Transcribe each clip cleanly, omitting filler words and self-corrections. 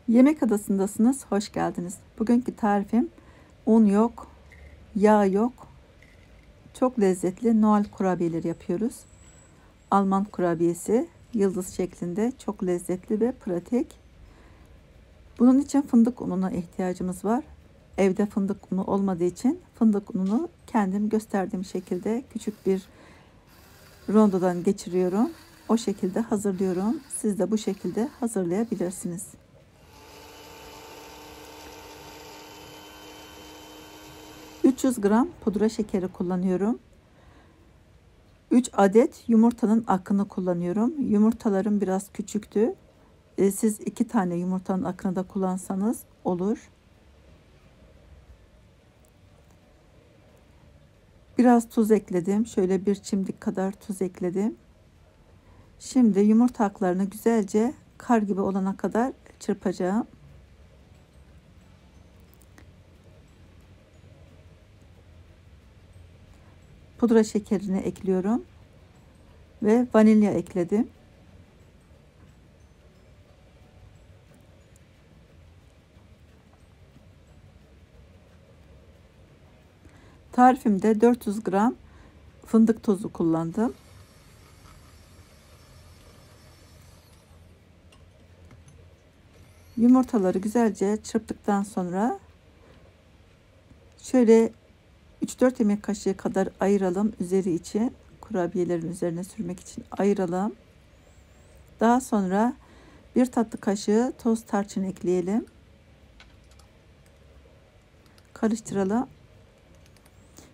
Yemek Adası'ndasınız, hoş geldiniz. Bugünkü tarifim un yok, yağ yok, çok lezzetli Noel kurabiyeleri yapıyoruz. Alman kurabiyesi, yıldız şeklinde, çok lezzetli ve pratik. Bunun için fındık ununa ihtiyacımız var. Evde fındık unu olmadığı için fındık ununu kendim gösterdiğim şekilde küçük bir rondodan geçiriyorum. O şekilde hazırlıyorum. Siz de bu şekilde hazırlayabilirsiniz. 300 gram pudra şekeri kullanıyorum. 3 adet yumurtanın akını kullanıyorum. Yumurtalarım biraz küçüktü. Siz 2 tane yumurtanın akını da kullansanız olur. Biraz tuz ekledim. Şöyle bir çimdik kadar tuz ekledim. Şimdi yumurta aklarını güzelce kar gibi olana kadar çırpacağım. Pudra şekerini ekliyorum ve vanilya ekledim. Tarifimde 400 gram fındık tozu kullandım. Yumurtaları güzelce çırptıktan sonra şöyle 3-4 yemek kaşığı kadar ayıralım üzeri için, kurabiyelerin üzerine sürmek için ayıralım. Daha sonra 1 tatlı kaşığı toz tarçın ekleyelim. Karıştıralım.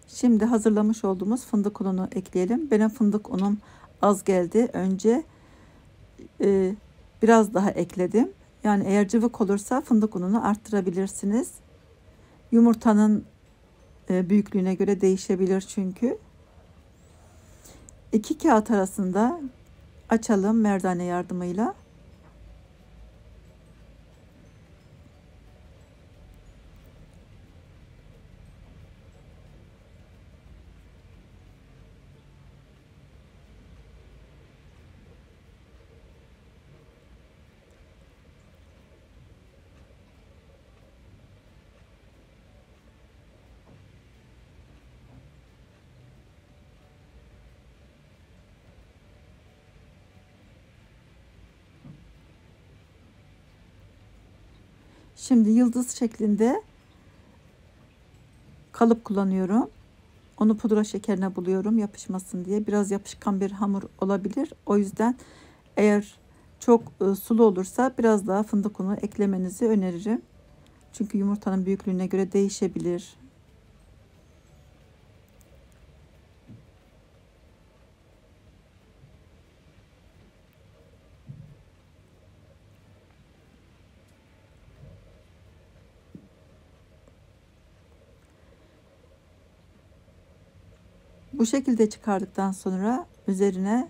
Şimdi hazırlamış olduğumuz fındık ununu ekleyelim. Benim fındık unum az geldi. Önce biraz daha ekledim. Yani eğer cıvık olursa fındık ununu arttırabilirsiniz. Yumurtanın büyüklüğüne göre değişebilir çünkü. 2 kağıt arasında açalım merdane yardımıyla. Şimdi yıldız şeklinde kalıp kullanıyorum. Onu pudra şekerine buluyorum yapışmasın diye. Biraz yapışkan bir hamur olabilir. O yüzden eğer çok sulu olursa biraz daha fındık unu eklemenizi öneririm. Çünkü yumurtanın büyüklüğüne göre değişebilir. Bu şekilde çıkardıktan sonra üzerine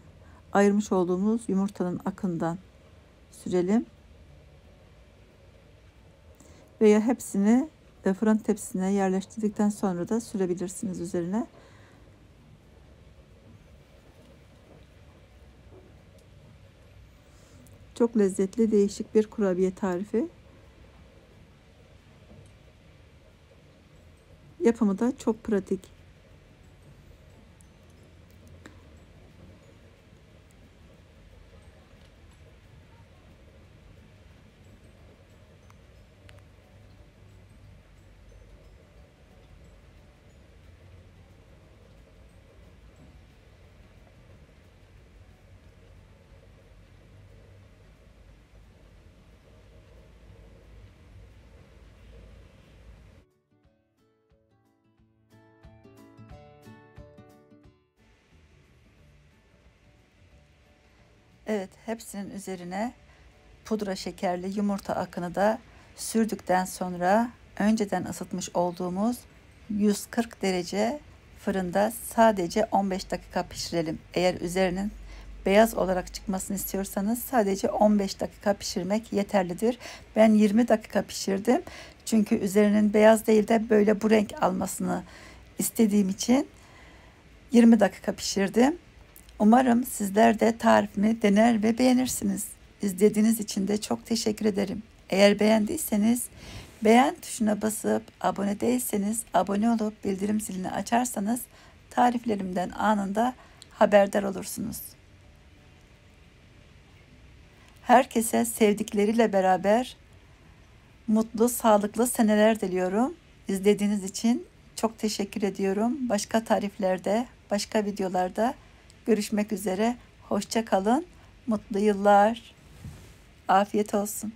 ayırmış olduğumuz yumurtanın akından sürelim. Veya hepsini fırın tepsisine yerleştirdikten sonra da sürebilirsiniz üzerine. Çok lezzetli, değişik bir kurabiye tarifi. Yapımı da çok pratik. Evet, hepsinin üzerine pudra şekerli yumurta akını da sürdükten sonra önceden ısıtmış olduğumuz 140 derece fırında sadece 15 dakika pişirelim. Eğer üzerinin beyaz olarak çıkmasını istiyorsanız sadece 15 dakika pişirmek yeterlidir. Ben 20 dakika pişirdim. Çünkü üzerinin beyaz değil de böyle bu renk almasını istediğim için 20 dakika pişirdim. Umarım sizler de tarifimi dener ve beğenirsiniz. İzlediğiniz için de çok teşekkür ederim. Eğer beğendiyseniz beğen tuşuna basıp abone değilseniz abone olup bildirim zilini açarsanız tariflerimden anında haberdar olursunuz. Herkese sevdikleriyle beraber mutlu, sağlıklı seneler diliyorum. İzlediğiniz için çok teşekkür ediyorum. Başka tariflerde, başka videolarda görüşmek üzere. Hoşça kalın. Mutlu yıllar. Afiyet olsun.